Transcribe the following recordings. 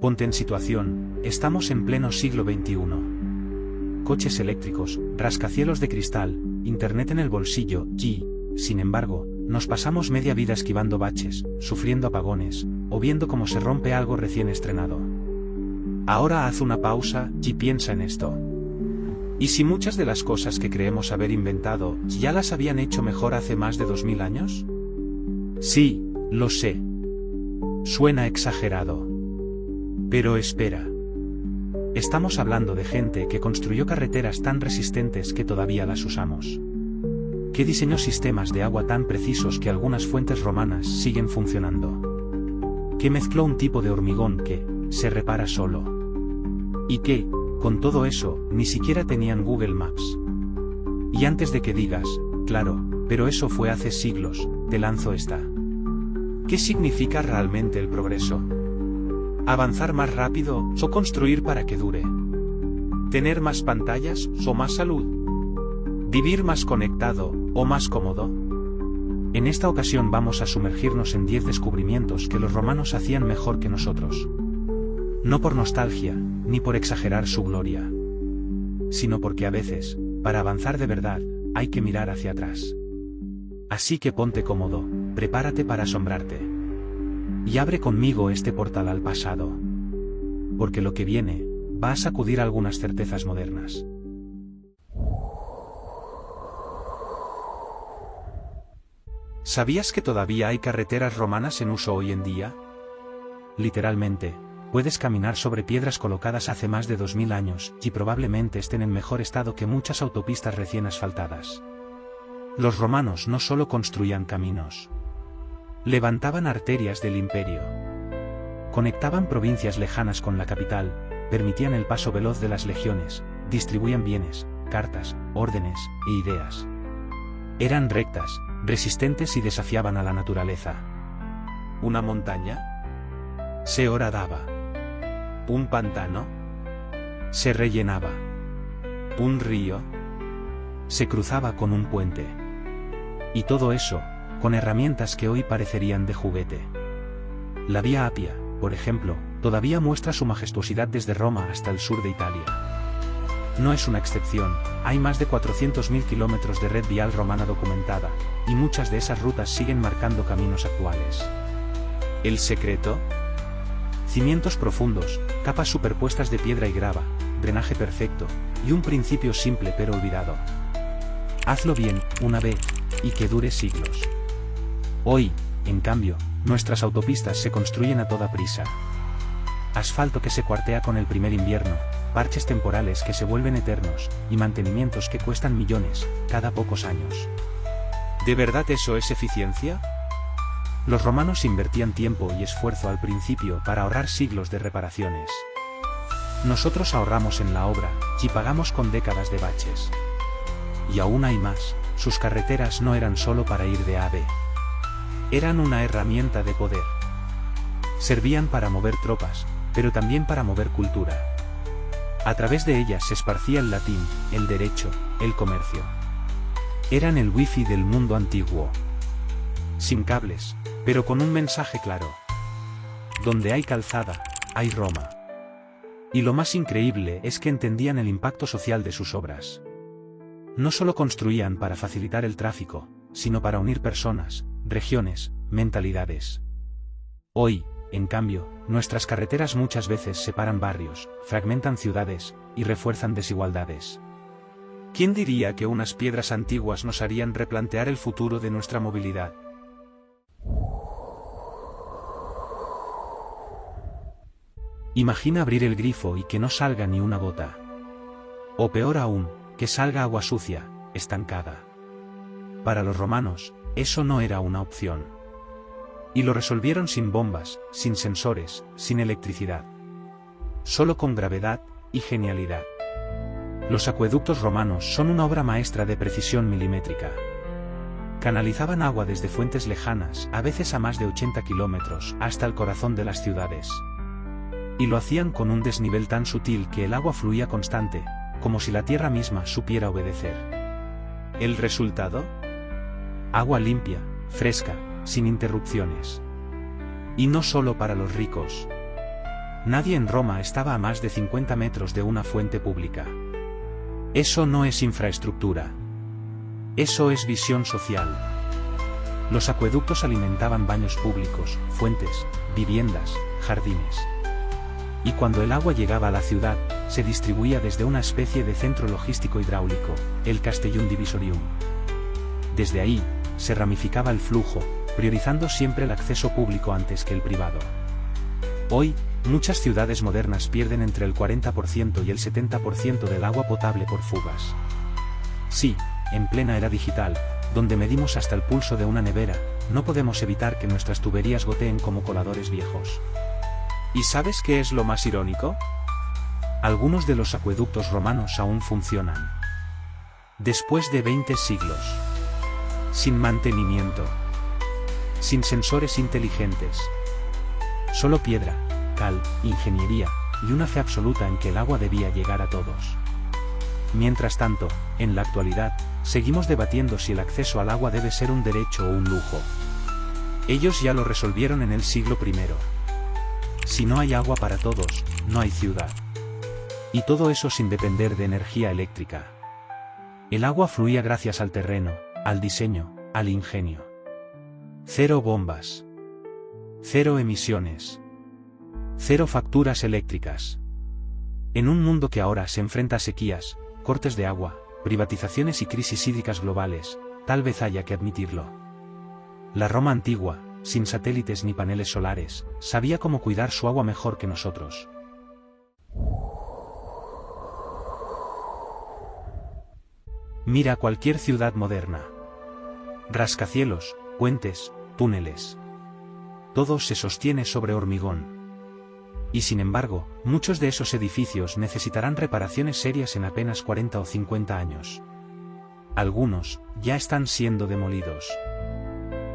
Ponte en situación, estamos en pleno siglo XXI. Coches eléctricos, rascacielos de cristal, internet en el bolsillo, y, sin embargo, nos pasamos media vida esquivando baches, sufriendo apagones, o viendo cómo se rompe algo recién estrenado. Ahora haz una pausa y piensa en esto. ¿Y si muchas de las cosas que creemos haber inventado ya las habían hecho mejor hace más de 2000 años? Sí, lo sé. Suena exagerado. Pero espera. Estamos hablando de gente que construyó carreteras tan resistentes que todavía las usamos. Que diseñó sistemas de agua tan precisos que algunas fuentes romanas siguen funcionando. Que mezcló un tipo de hormigón que se repara solo. Y que, con todo eso, ni siquiera tenían Google Maps. Y antes de que digas, claro, pero eso fue hace siglos, te lanzo esta. ¿Qué significa realmente el progreso? ¿Avanzar más rápido o construir para que dure? ¿Tener más pantallas o más salud? ¿Vivir más conectado o más cómodo? En esta ocasión vamos a sumergirnos en 10 descubrimientos que los romanos hacían mejor que nosotros. No por nostalgia, ni por exagerar su gloria, sino porque a veces, para avanzar de verdad, hay que mirar hacia atrás. Así que ponte cómodo, prepárate para asombrarte. Y abre conmigo este portal al pasado. Porque lo que viene, va a sacudir algunas certezas modernas. ¿Sabías que todavía hay carreteras romanas en uso hoy en día? Literalmente, puedes caminar sobre piedras colocadas hace más de 2000 años y probablemente estén en mejor estado que muchas autopistas recién asfaltadas. Los romanos no solo construían caminos. Levantaban arterias del imperio. Conectaban provincias lejanas con la capital, permitían el paso veloz de las legiones, distribuían bienes, cartas, órdenes e ideas. Eran rectas, resistentes y desafiaban a la naturaleza. ¿Una montaña? Se horadaba. ¿Un pantano? Se rellenaba. ¿Un río? Se cruzaba con un puente. Y todo eso, con herramientas que hoy parecerían de juguete. La Vía Apia, por ejemplo, todavía muestra su majestuosidad desde Roma hasta el sur de Italia. No es una excepción, hay más de 400.000 kilómetros de red vial romana documentada, y muchas de esas rutas siguen marcando caminos actuales. ¿El secreto? Cimientos profundos, capas superpuestas de piedra y grava, drenaje perfecto, y un principio simple pero olvidado. Hazlo bien, una vez, y que dure siglos. Hoy, en cambio, nuestras autopistas se construyen a toda prisa. Asfalto que se cuartea con el primer invierno, parches temporales que se vuelven eternos, y mantenimientos que cuestan millones, cada pocos años. ¿De verdad eso es eficiencia? Los romanos invertían tiempo y esfuerzo al principio para ahorrar siglos de reparaciones. Nosotros ahorramos en la obra, y pagamos con décadas de baches. Y aún hay más, sus carreteras no eran solo para ir de A a B. Eran una herramienta de poder. Servían para mover tropas, pero también para mover cultura. A través de ellas se esparcía el latín, el derecho, el comercio. Eran el wifi del mundo antiguo. Sin cables, pero con un mensaje claro. Donde hay calzada, hay Roma. Y lo más increíble es que entendían el impacto social de sus obras. No solo construían para facilitar el tráfico, sino para unir personas, regiones, mentalidades. Hoy, en cambio, nuestras carreteras muchas veces separan barrios, fragmentan ciudades, y refuerzan desigualdades. ¿Quién diría que unas piedras antiguas nos harían replantear el futuro de nuestra movilidad? Imagina abrir el grifo y que no salga ni una gota. O peor aún, que salga agua sucia, estancada. Para los romanos, eso no era una opción. Y lo resolvieron sin bombas, sin sensores, sin electricidad. Solo con gravedad y genialidad. Los acueductos romanos son una obra maestra de precisión milimétrica. Canalizaban agua desde fuentes lejanas, a veces a más de 80 kilómetros, hasta el corazón de las ciudades. Y lo hacían con un desnivel tan sutil que el agua fluía constante, como si la tierra misma supiera obedecer. ¿El resultado? Agua limpia, fresca, sin interrupciones. Y no solo para los ricos. Nadie en Roma estaba a más de 50 metros de una fuente pública. Eso no es infraestructura. Eso es visión social. Los acueductos alimentaban baños públicos, fuentes, viviendas, jardines. Y cuando el agua llegaba a la ciudad, se distribuía desde una especie de centro logístico hidráulico, el Castellum Divisorium. Desde ahí, se ramificaba el flujo, priorizando siempre el acceso público antes que el privado. Hoy, muchas ciudades modernas pierden entre el 40% y el 70% del agua potable por fugas. Sí, en plena era digital, donde medimos hasta el pulso de una nevera, no podemos evitar que nuestras tuberías goteen como coladores viejos. ¿Y sabes qué es lo más irónico? Algunos de los acueductos romanos aún funcionan. Después de 20 siglos. Sin mantenimiento. Sin sensores inteligentes. Solo piedra, cal, ingeniería, y una fe absoluta en que el agua debía llegar a todos. Mientras tanto, en la actualidad, seguimos debatiendo si el acceso al agua debe ser un derecho o un lujo. Ellos ya lo resolvieron en el siglo I. Si no hay agua para todos, no hay ciudad. Y todo eso sin depender de energía eléctrica. El agua fluía gracias al terreno, al diseño, al ingenio. Cero bombas. Cero emisiones. Cero facturas eléctricas. En un mundo que ahora se enfrenta a sequías, cortes de agua, privatizaciones y crisis hídricas globales, tal vez haya que admitirlo. La Roma antigua, sin satélites ni paneles solares, sabía cómo cuidar su agua mejor que nosotros. Mira cualquier ciudad moderna. Rascacielos, puentes, túneles. Todo se sostiene sobre hormigón. Y sin embargo, muchos de esos edificios necesitarán reparaciones serias en apenas 40 o 50 años. Algunos ya están siendo demolidos.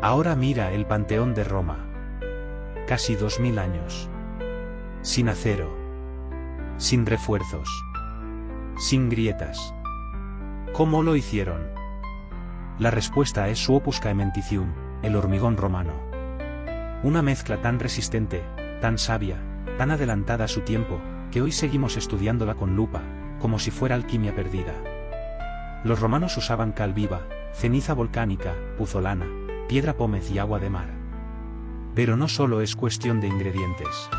Ahora mira el Panteón de Roma. Casi 2000 años. Sin acero. Sin refuerzos. Sin grietas. ¿Cómo lo hicieron? La respuesta es su opus caementicium, el hormigón romano. Una mezcla tan resistente, tan sabia, tan adelantada a su tiempo, que hoy seguimos estudiándola con lupa, como si fuera alquimia perdida. Los romanos usaban cal viva, ceniza volcánica, puzolana, piedra pómez y agua de mar. Pero no solo es cuestión de ingredientes.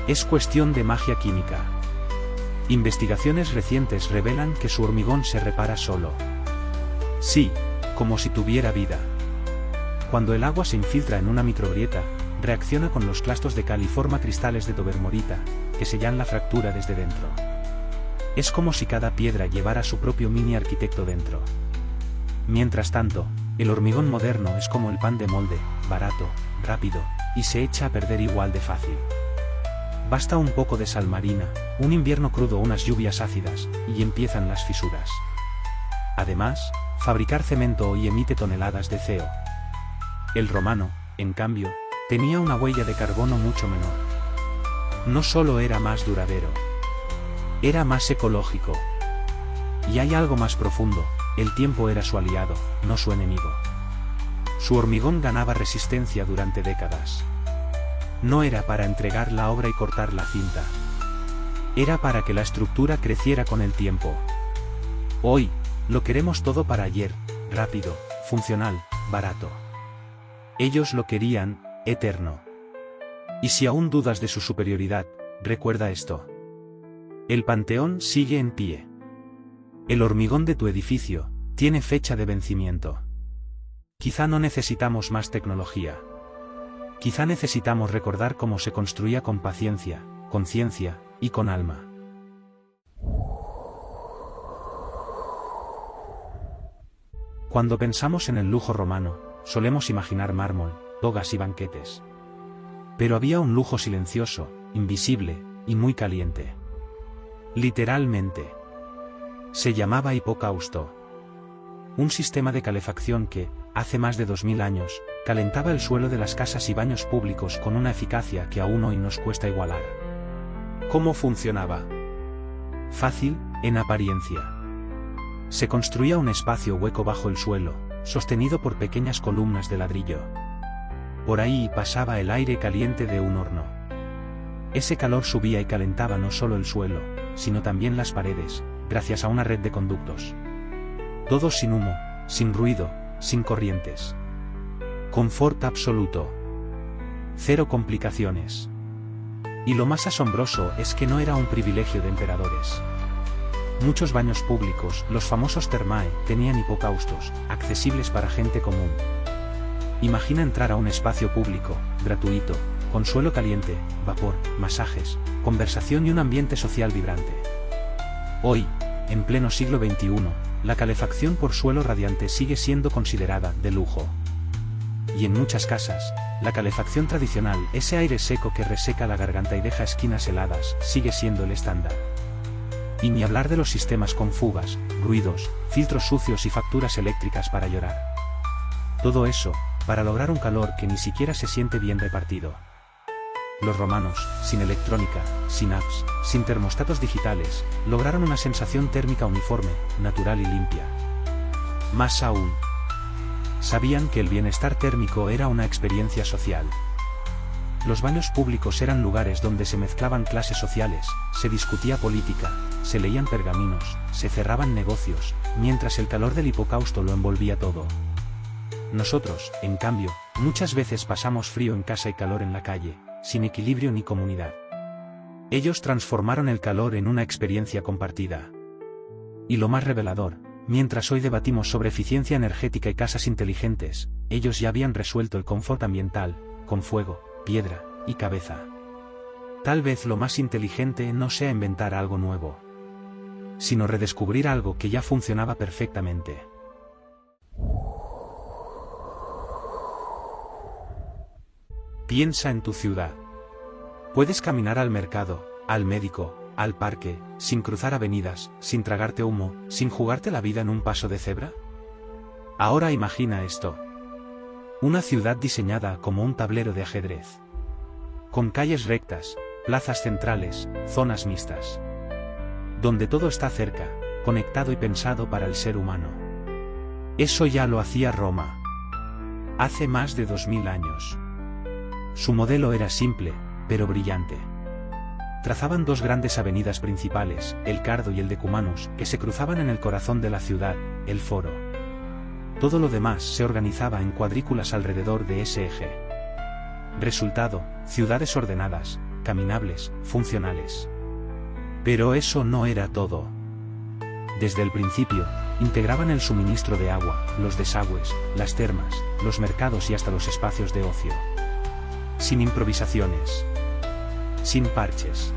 Es cuestión de magia química. Investigaciones recientes revelan que su hormigón se repara solo. Sí, como si tuviera vida. Cuando el agua se infiltra en una microgrieta, reacciona con los clastos de cal y forma cristales de dobermorita, que sellan la fractura desde dentro. Es como si cada piedra llevara su propio mini arquitecto dentro. Mientras tanto, el hormigón moderno es como el pan de molde, barato, rápido, y se echa a perder igual de fácil. Basta un poco de sal marina, un invierno crudo o unas lluvias ácidas, y empiezan las fisuras. Además, fabricar cemento hoy emite toneladas de CO. El romano, en cambio, tenía una huella de carbono mucho menor. No solo era más duradero, era más ecológico. Y hay algo más profundo, el tiempo era su aliado, no su enemigo. Su hormigón ganaba resistencia durante décadas. No era para entregar la obra y cortar la cinta. Era para que la estructura creciera con el tiempo. Hoy, lo queremos todo para ayer, rápido, funcional, barato. Ellos lo querían, eterno. Y si aún dudas de su superioridad, recuerda esto. El Panteón sigue en pie. El hormigón de tu edificio tiene fecha de vencimiento. Quizá no necesitamos más tecnología. Quizá necesitamos recordar cómo se construía con paciencia, con ciencia y con alma. Cuando pensamos en el lujo romano, solemos imaginar mármol, togas y banquetes. Pero había un lujo silencioso, invisible y muy caliente. Literalmente. Se llamaba hipocausto. Un sistema de calefacción que, hace más de 2000 años, calentaba el suelo de las casas y baños públicos con una eficacia que aún hoy nos cuesta igualar. ¿Cómo funcionaba? Fácil, en apariencia. Se construía un espacio hueco bajo el suelo, sostenido por pequeñas columnas de ladrillo. Por ahí pasaba el aire caliente de un horno. Ese calor subía y calentaba no solo el suelo, sino también las paredes, gracias a una red de conductos. Todos sin humo, sin ruido, sin corrientes. Confort absoluto. Cero complicaciones. Y lo más asombroso es que no era un privilegio de emperadores. Muchos baños públicos, los famosos thermae, tenían hipocaustos, accesibles para gente común. Imagina entrar a un espacio público, gratuito, con suelo caliente, vapor, masajes, conversación y un ambiente social vibrante. Hoy, en pleno siglo XXI, la calefacción por suelo radiante sigue siendo considerada de lujo. Y en muchas casas, la calefacción tradicional, ese aire seco que reseca la garganta y deja esquinas heladas, sigue siendo el estándar. Y ni hablar de los sistemas con fugas, ruidos, filtros sucios y facturas eléctricas para llorar. Todo eso, para lograr un calor que ni siquiera se siente bien repartido. Los romanos, sin electrónica, sin apps, sin termostatos digitales, lograron una sensación térmica uniforme, natural y limpia. Más aún, sabían que el bienestar térmico era una experiencia social. Los baños públicos eran lugares donde se mezclaban clases sociales, se discutía política, se leían pergaminos, se cerraban negocios, mientras el calor del hipocausto lo envolvía todo. Nosotros, en cambio, muchas veces pasamos frío en casa y calor en la calle, sin equilibrio ni comunidad. Ellos transformaron el calor en una experiencia compartida. Y lo más revelador, mientras hoy debatimos sobre eficiencia energética y casas inteligentes, ellos ya habían resuelto el confort ambiental, con fuego, piedra y cabeza. Tal vez lo más inteligente no sea inventar algo nuevo, sino redescubrir algo que ya funcionaba perfectamente. Piensa en tu ciudad. Puedes caminar al mercado, al médico, al parque, sin cruzar avenidas, sin tragarte humo, sin jugarte la vida en un paso de cebra. Ahora imagina esto. Una ciudad diseñada como un tablero de ajedrez. Con calles rectas, plazas centrales, zonas mixtas. Donde todo está cerca, conectado y pensado para el ser humano. Eso ya lo hacía Roma. Hace más de 2000 años. Su modelo era simple, pero brillante. Trazaban dos grandes avenidas principales, el Cardo y el Decumanus, que se cruzaban en el corazón de la ciudad, el Foro. Todo lo demás se organizaba en cuadrículas alrededor de ese eje. Resultado, ciudades ordenadas, caminables, funcionales. Pero eso no era todo. Desde el principio, integraban el suministro de agua, los desagües, las termas, los mercados y hasta los espacios de ocio. Sin improvisaciones. Sin parches.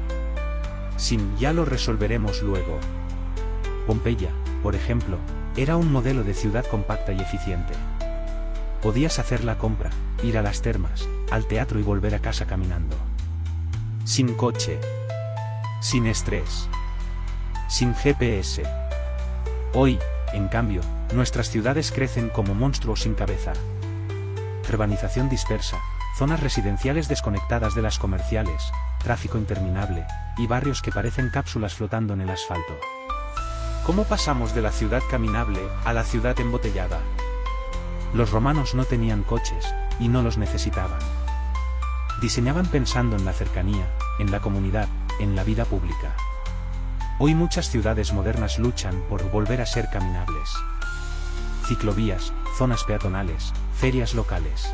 Sin "ya lo resolveremos luego". Pompeya, por ejemplo, era un modelo de ciudad compacta y eficiente. Podías hacer la compra, ir a las termas, al teatro y volver a casa caminando. Sin coche. Sin estrés. Sin GPS. Hoy, en cambio, nuestras ciudades crecen como monstruos sin cabeza. Urbanización dispersa, zonas residenciales desconectadas de las comerciales, tráfico interminable, y barrios que parecen cápsulas flotando en el asfalto. ¿Cómo pasamos de la ciudad caminable a la ciudad embotellada? Los romanos no tenían coches, y no los necesitaban. Diseñaban pensando en la cercanía, en la comunidad, en la vida pública. Hoy muchas ciudades modernas luchan por volver a ser caminables. Ciclovías, zonas peatonales, ferias locales.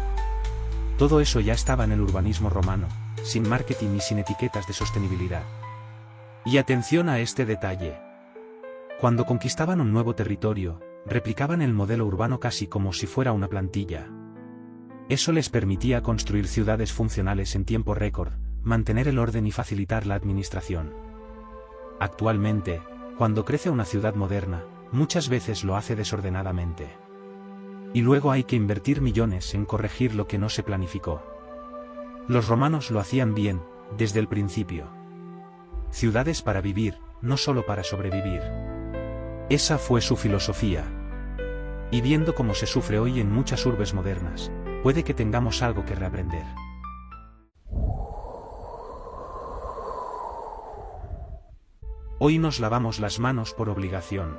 Todo eso ya estaba en el urbanismo romano, sin marketing y sin etiquetas de sostenibilidad. Y atención a este detalle. Cuando conquistaban un nuevo territorio, replicaban el modelo urbano casi como si fuera una plantilla. Eso les permitía construir ciudades funcionales en tiempo récord, mantener el orden y facilitar la administración. Actualmente, cuando crece una ciudad moderna, muchas veces lo hace desordenadamente. Y luego hay que invertir millones en corregir lo que no se planificó. Los romanos lo hacían bien, desde el principio. Ciudades para vivir, no solo para sobrevivir. Esa fue su filosofía. Y viendo cómo se sufre hoy en muchas urbes modernas, puede que tengamos algo que reaprender. Hoy nos lavamos las manos por obligación.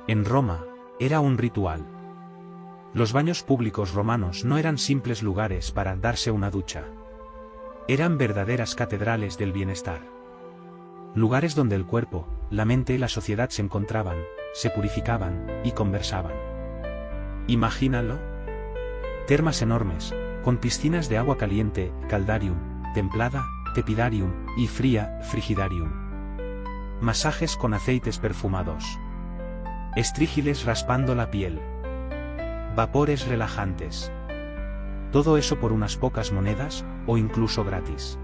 En Roma, era un ritual. Los baños públicos romanos no eran simples lugares para darse una ducha. Eran verdaderas catedrales del bienestar. Lugares donde el cuerpo, la mente y la sociedad se encontraban, se purificaban y conversaban. Imagínalo. Termas enormes, con piscinas de agua caliente, caldarium, templada, tepidarium, y fría, frigidarium. Masajes con aceites perfumados. Estrígiles raspando la piel. Vapores relajantes. Todo eso por unas pocas monedas, o incluso gratis.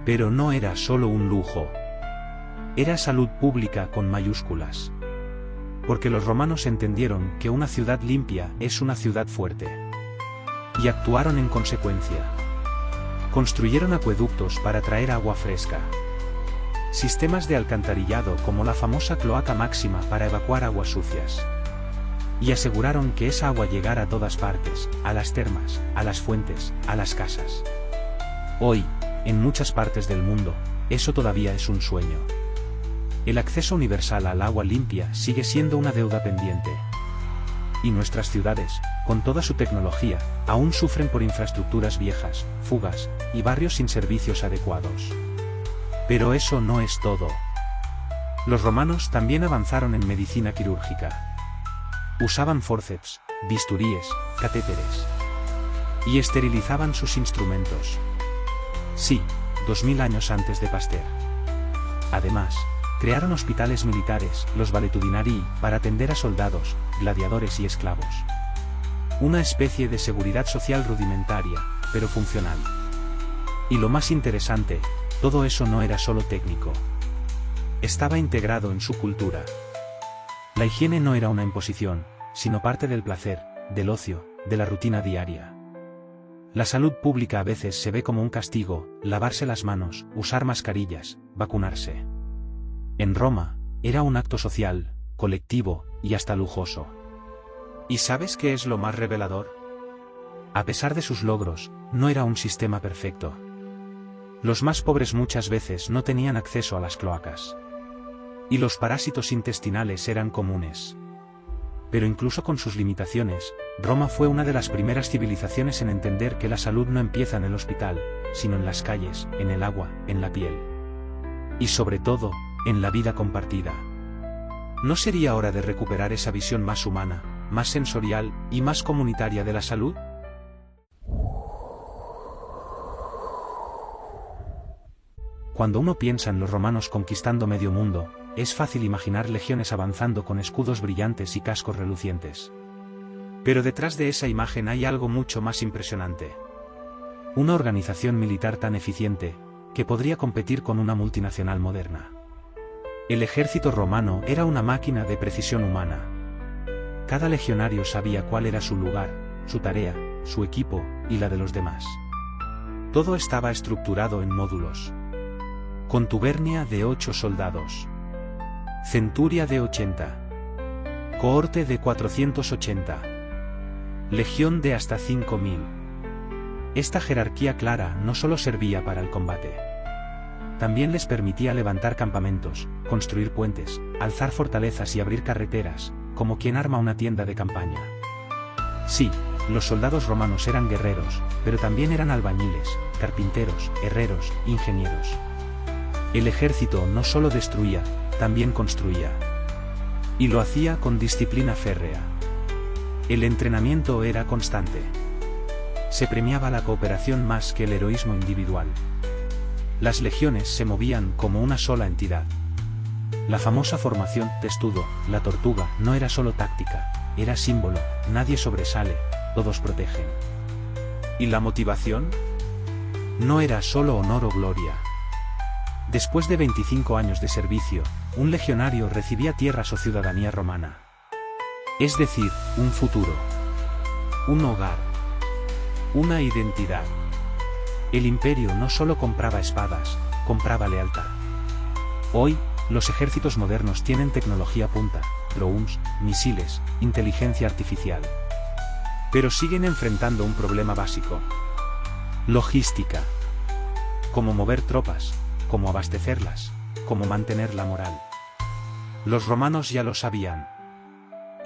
Pero no era solo un lujo. Era salud pública con mayúsculas. Porque los romanos entendieron que una ciudad limpia es una ciudad fuerte. Y actuaron en consecuencia. Construyeron acueductos para traer agua fresca. Sistemas de alcantarillado como la famosa cloaca máxima para evacuar aguas sucias. Y aseguraron que esa agua llegara a todas partes, a las termas, a las fuentes, a las casas. Hoy, en muchas partes del mundo, eso todavía es un sueño. El acceso universal al agua limpia sigue siendo una deuda pendiente. Y nuestras ciudades, con toda su tecnología, aún sufren por infraestructuras viejas, fugas, y barrios sin servicios adecuados. Pero eso no es todo. Los romanos también avanzaron en medicina quirúrgica. Usaban forceps, bisturíes, catéteres. Y esterilizaban sus instrumentos. Sí, 2000 años antes de Pasteur. Además, crearon hospitales militares, los valetudinarii, para atender a soldados, gladiadores y esclavos. Una especie de seguridad social rudimentaria, pero funcional. Y lo más interesante, todo eso no era solo técnico. Estaba integrado en su cultura. La higiene no era una imposición, sino parte del placer, del ocio, de la rutina diaria. La salud pública a veces se ve como un castigo: lavarse las manos, usar mascarillas, vacunarse. En Roma, era un acto social, colectivo, y hasta lujoso. ¿Y sabes qué es lo más revelador? A pesar de sus logros, no era un sistema perfecto. Los más pobres muchas veces no tenían acceso a las cloacas. Y los parásitos intestinales eran comunes. Pero incluso con sus limitaciones, Roma fue una de las primeras civilizaciones en entender que la salud no empieza en el hospital, sino en las calles, en el agua, en la piel. Y sobre todo, en la vida compartida. ¿No sería hora de recuperar esa visión más humana, más sensorial y más comunitaria de la salud? Cuando uno piensa en los romanos conquistando medio mundo, es fácil imaginar legiones avanzando con escudos brillantes y cascos relucientes. Pero detrás de esa imagen hay algo mucho más impresionante. Una organización militar tan eficiente, que podría competir con una multinacional moderna. El ejército romano era una máquina de precisión humana. Cada legionario sabía cuál era su lugar, su tarea, su equipo, y la de los demás. Todo estaba estructurado en módulos. Contubernia de 8 soldados. Centuria de 80. Cohorte de 480. Legión de hasta 5000. Esta jerarquía clara no solo servía para el combate. También les permitía levantar campamentos, construir puentes, alzar fortalezas y abrir carreteras, como quien arma una tienda de campaña. Sí, los soldados romanos eran guerreros, pero también eran albañiles, carpinteros, herreros, ingenieros. El ejército no solo destruía, también construía. Y lo hacía con disciplina férrea. El entrenamiento era constante. Se premiaba la cooperación más que el heroísmo individual. Las legiones se movían como una sola entidad. La famosa formación testudo, la tortuga, no era solo táctica, era símbolo: nadie sobresale, todos protegen. ¿Y la motivación? No era solo honor o gloria. Después de 25 años de servicio, un legionario recibía tierras o ciudadanía romana. Es decir, un futuro. Un hogar. Una identidad. El imperio no solo compraba espadas, compraba lealtad. Hoy, los ejércitos modernos tienen tecnología punta, drones, misiles, inteligencia artificial. Pero siguen enfrentando un problema básico. Logística. Cómo mover tropas, cómo abastecerlas, cómo mantener la moral. Los romanos ya lo sabían.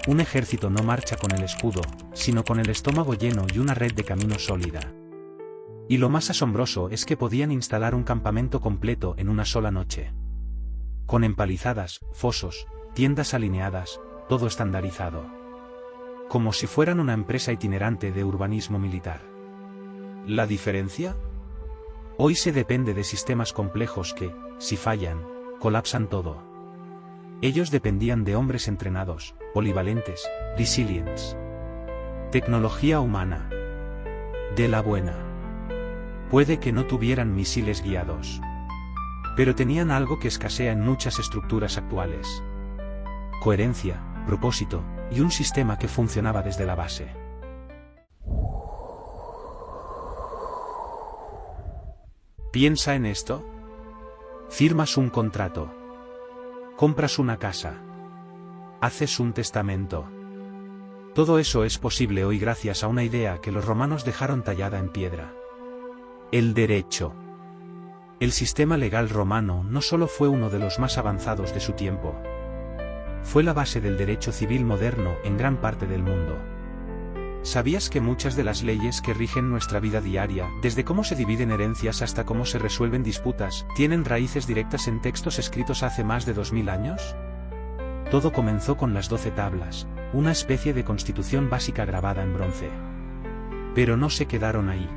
Un ejército no marcha con el escudo, sino con el estómago lleno y una red de camino sólida. Y lo más asombroso es que podían instalar un campamento completo en una sola noche. Con empalizadas, fosos, tiendas alineadas, todo estandarizado. Como si fueran una empresa itinerante de urbanismo militar. ¿La diferencia? Hoy se depende de sistemas complejos que, si fallan, colapsan todo. Ellos dependían de hombres entrenados, polivalentes, resilientes. Tecnología humana. De la buena. Puede que no tuvieran misiles guiados. Pero tenían algo que escasea en muchas estructuras actuales. Coherencia, propósito, y un sistema que funcionaba desde la base. Piensa en esto. Firmas un contrato. Compras una casa. Haces un testamento. Todo eso es posible hoy gracias a una idea que los romanos dejaron tallada en piedra. El derecho. El sistema legal romano no solo fue uno de los más avanzados de su tiempo. Fue la base del derecho civil moderno en gran parte del mundo. ¿Sabías que muchas de las leyes que rigen nuestra vida diaria, desde cómo se dividen herencias hasta cómo se resuelven disputas, tienen raíces directas en textos escritos hace más de 2000 años? Todo comenzó con las 12 tablas, una especie de constitución básica grabada en bronce. Pero no se quedaron ahí.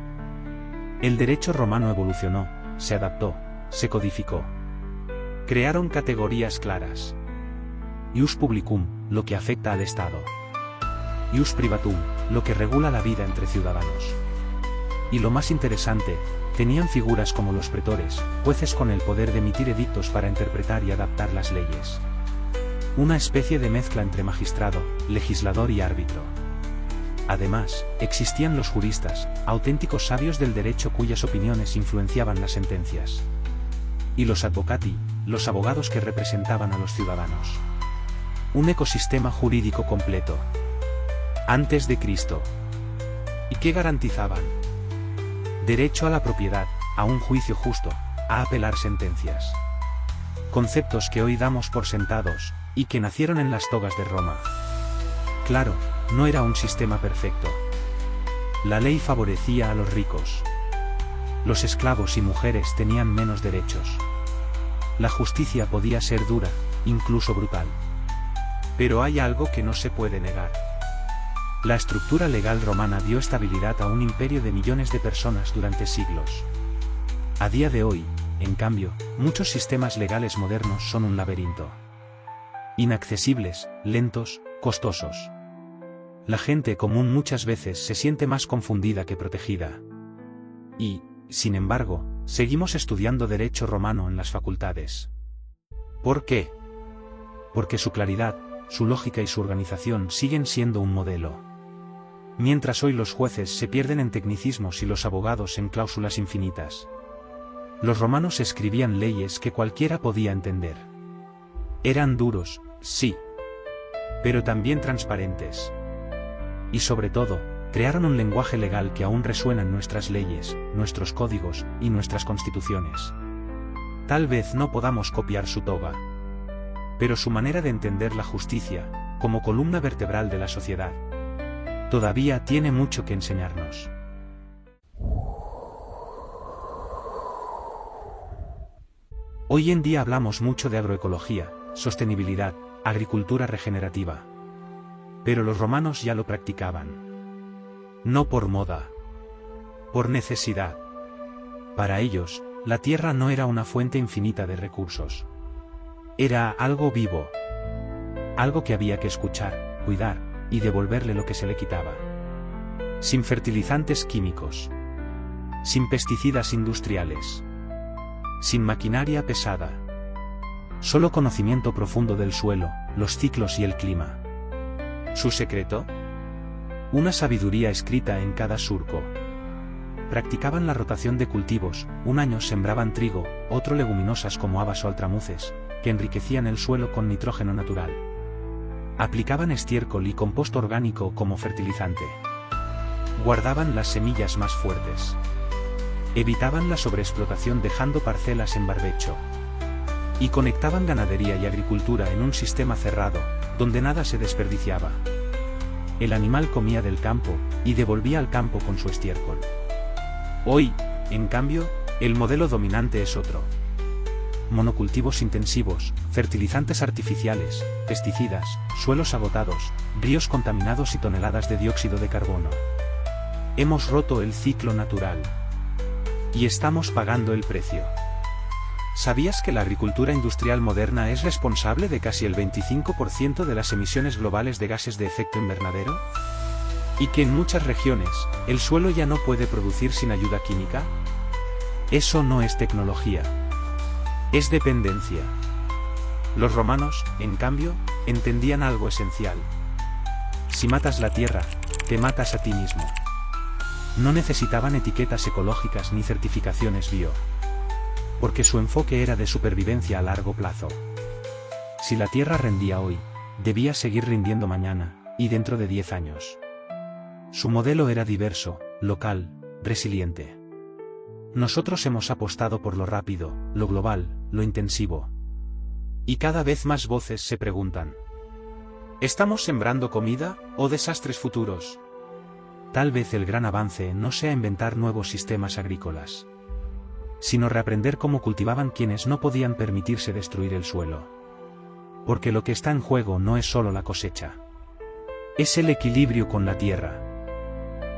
El derecho romano evolucionó, se adaptó, se codificó. Crearon categorías claras. Ius publicum, lo que afecta al Estado. Ius privatum, lo que regula la vida entre ciudadanos. Y lo más interesante, tenían figuras como los pretores, jueces con el poder de emitir edictos para interpretar y adaptar las leyes. Una especie de mezcla entre magistrado, legislador y árbitro. Además, existían los juristas, auténticos sabios del derecho cuyas opiniones influenciaban las sentencias. Y los advocati, los abogados que representaban a los ciudadanos. Un ecosistema jurídico completo. Antes de Cristo. ¿Y qué garantizaban? Derecho a la propiedad, a un juicio justo, a apelar sentencias. Conceptos que hoy damos por sentados, y que nacieron en las togas de Roma. Claro, no era un sistema perfecto. La ley favorecía a los ricos. Los esclavos y mujeres tenían menos derechos. La justicia podía ser dura, incluso brutal. Pero hay algo que no se puede negar. La estructura legal romana dio estabilidad a un imperio de millones de personas durante siglos. A día de hoy, en cambio, muchos sistemas legales modernos son un laberinto. Inaccesibles, lentos, costosos. La gente común muchas veces se siente más confundida que protegida. Y, sin embargo, seguimos estudiando derecho romano en las facultades. ¿Por qué? Porque su claridad, su lógica y su organización siguen siendo un modelo. Mientras hoy los jueces se pierden en tecnicismos y los abogados en cláusulas infinitas. Los romanos escribían leyes que cualquiera podía entender. Eran duros, sí. Pero también transparentes. Y sobre todo, crearon un lenguaje legal que aún resuena en nuestras leyes, nuestros códigos y nuestras constituciones. Tal vez no podamos copiar su toga. Pero su manera de entender la justicia, como columna vertebral de la sociedad, todavía tiene mucho que enseñarnos. Hoy en día hablamos mucho de agroecología, sostenibilidad, agricultura regenerativa. Pero los romanos ya lo practicaban. No por moda. Por necesidad. Para ellos, la tierra no era una fuente infinita de recursos. Era algo vivo. Algo que había que escuchar, cuidar, y devolverle lo que se le quitaba. Sin fertilizantes químicos. Sin pesticidas industriales. Sin maquinaria pesada. Solo conocimiento profundo del suelo, los ciclos y el clima. ¿Su secreto? Una sabiduría escrita en cada surco. Practicaban la rotación de cultivos, un año sembraban trigo, otro leguminosas como habas o altramuces, que enriquecían el suelo con nitrógeno natural. Aplicaban estiércol y composto orgánico como fertilizante. Guardaban las semillas más fuertes. Evitaban la sobreexplotación dejando parcelas en barbecho. Y conectaban ganadería y agricultura en un sistema cerrado, donde nada se desperdiciaba. El animal comía del campo, y devolvía al campo con su estiércol. Hoy, en cambio, el modelo dominante es otro. Monocultivos intensivos, fertilizantes artificiales, pesticidas, suelos agotados, ríos contaminados y toneladas de dióxido de carbono. Hemos roto el ciclo natural. Y estamos pagando el precio. ¿Sabías que la agricultura industrial moderna es responsable de casi el 25% de las emisiones globales de gases de efecto invernadero? ¿Y que en muchas regiones, el suelo ya no puede producir sin ayuda química? Eso no es tecnología. Es dependencia. Los romanos, en cambio, entendían algo esencial. Si matas la tierra, te matas a ti mismo. No necesitaban etiquetas ecológicas ni certificaciones bio. Porque su enfoque era de supervivencia a largo plazo. Si la tierra rendía hoy, debía seguir rindiendo mañana, y dentro de 10 años. Su modelo era diverso, local, resiliente. Nosotros hemos apostado por lo rápido, lo global, lo intensivo. Y cada vez más voces se preguntan: ¿estamos sembrando comida o desastres futuros? Tal vez el gran avance no sea inventar nuevos sistemas agrícolas, sino reaprender cómo cultivaban quienes no podían permitirse destruir el suelo. Porque lo que está en juego no es solo la cosecha. Es el equilibrio con la tierra.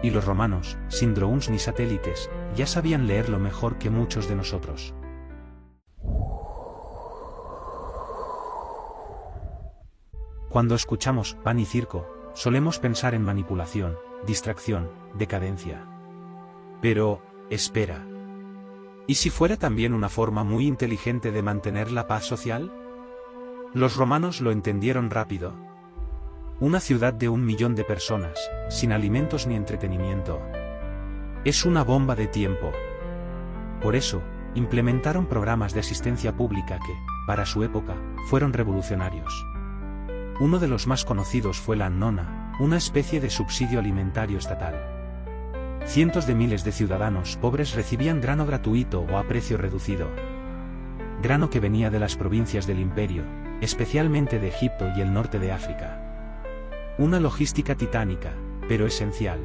Y los romanos, sin drones ni satélites, ya sabían leerlo mejor que muchos de nosotros. Cuando escuchamos pan y circo, solemos pensar en manipulación, distracción, decadencia. Pero, espera. ¿Y si fuera también una forma muy inteligente de mantener la paz social? Los romanos lo entendieron rápido. Una ciudad de 1 millón de personas, sin alimentos ni entretenimiento. Es una bomba de tiempo. Por eso, implementaron programas de asistencia pública que, para su época, fueron revolucionarios. Uno de los más conocidos fue la annona, una especie de subsidio alimentario estatal. Cientos de miles de ciudadanos pobres recibían grano gratuito o a precio reducido. Grano que venía de las provincias del imperio, especialmente de Egipto y el norte de África. Una logística titánica, pero esencial.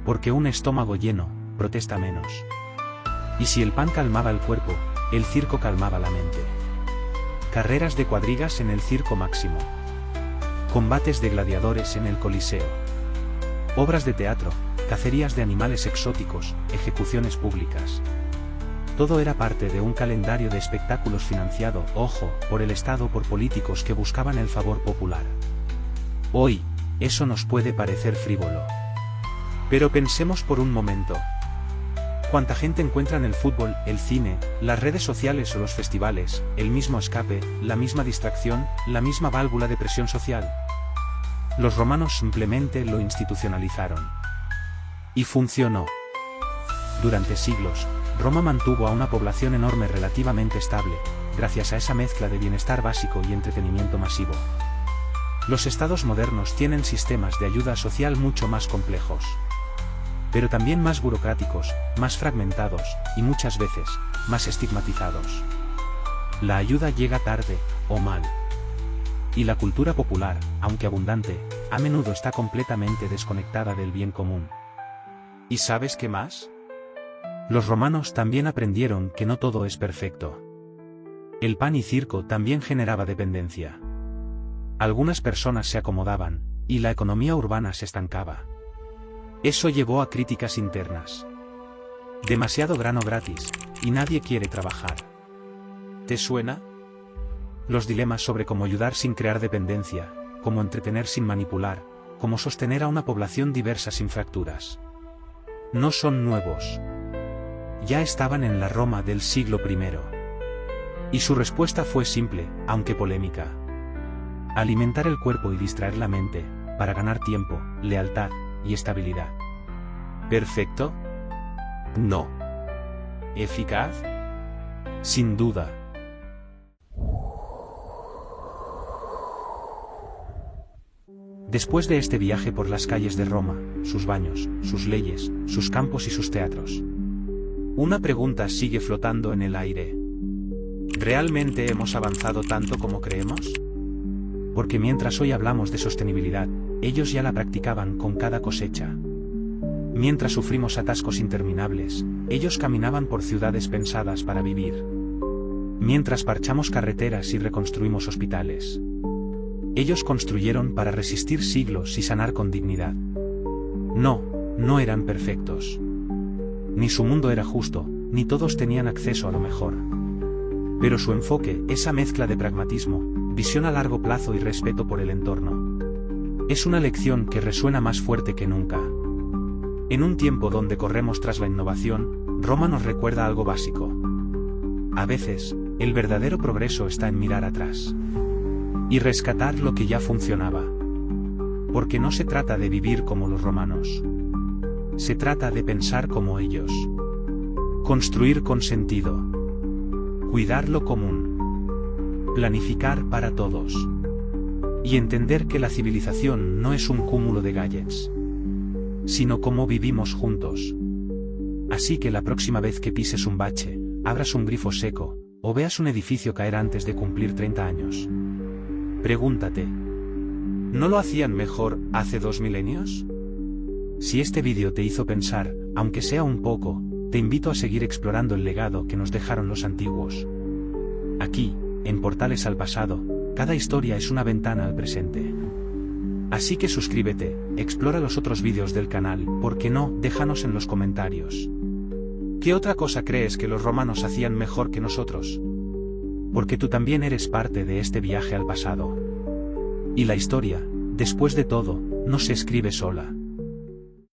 Porque un estómago lleno, protesta menos. Y si el pan calmaba el cuerpo, el circo calmaba la mente. Carreras de cuadrigas en el Circo Máximo. Combates de gladiadores en el Coliseo. Obras de teatro, cacerías de animales exóticos, ejecuciones públicas. Todo era parte de un calendario de espectáculos financiado, ojo, por el Estado o por políticos que buscaban el favor popular. Hoy, eso nos puede parecer frívolo. Pero pensemos por un momento. ¿Cuánta gente encuentra en el fútbol, el cine, las redes sociales o los festivales, el mismo escape, la misma distracción, la misma válvula de presión social? Los romanos simplemente lo institucionalizaron. Y funcionó. Durante siglos, Roma mantuvo a una población enorme relativamente estable, gracias a esa mezcla de bienestar básico y entretenimiento masivo. Los estados modernos tienen sistemas de ayuda social mucho más complejos. Pero también más burocráticos, más fragmentados, y muchas veces, más estigmatizados. La ayuda llega tarde, o mal. Y la cultura popular, aunque abundante, a menudo está completamente desconectada del bien común. ¿Y sabes qué más? Los romanos también aprendieron que no todo es perfecto. El pan y circo también generaba dependencia. Algunas personas se acomodaban, y la economía urbana se estancaba. Eso llevó a críticas internas. Demasiado grano gratis, y nadie quiere trabajar. ¿Te suena? Los dilemas sobre cómo ayudar sin crear dependencia, cómo entretener sin manipular, cómo sostener a una población diversa sin fracturas. No son nuevos. Ya estaban en la Roma del siglo I. Y su respuesta fue simple, aunque polémica. Alimentar el cuerpo y distraer la mente, para ganar tiempo, lealtad y estabilidad. ¿Perfecto? No. ¿Eficaz? Sin duda. Después de este viaje por las calles de Roma, sus baños, sus leyes, sus campos y sus teatros, una pregunta sigue flotando en el aire. ¿Realmente hemos avanzado tanto como creemos? Porque mientras hoy hablamos de sostenibilidad, ellos ya la practicaban con cada cosecha. Mientras sufrimos atascos interminables, ellos caminaban por ciudades pensadas para vivir. Mientras parchamos carreteras y reconstruimos hospitales, ellos construyeron para resistir siglos y sanar con dignidad. No eran perfectos. Ni su mundo era justo, ni todos tenían acceso a lo mejor. Pero su enfoque, esa mezcla de pragmatismo, visión a largo plazo y respeto por el entorno, es una lección que resuena más fuerte que nunca. En un tiempo donde corremos tras la innovación, Roma nos recuerda algo básico. A veces, el verdadero progreso está en mirar atrás y rescatar lo que ya funcionaba. Porque no se trata de vivir como los romanos. Se trata de pensar como ellos. Construir con sentido. Cuidar lo común. Planificar para todos. Y entender que la civilización no es un cúmulo de gadgets, sino cómo vivimos juntos. Así que la próxima vez que pises un bache, abras un grifo seco, o veas un edificio caer antes de cumplir 30 años, pregúntate, ¿no lo hacían mejor hace 2 milenios? Si este vídeo te hizo pensar, aunque sea un poco, te invito a seguir explorando el legado que nos dejaron los antiguos. Aquí, en Portales al Pasado, cada historia es una ventana al presente. Así que suscríbete, explora los otros vídeos del canal, ¿por qué no? Déjanos en los comentarios. ¿Qué otra cosa crees que los romanos hacían mejor que nosotros? Porque tú también eres parte de este viaje al pasado. Y la historia, después de todo, no se escribe sola.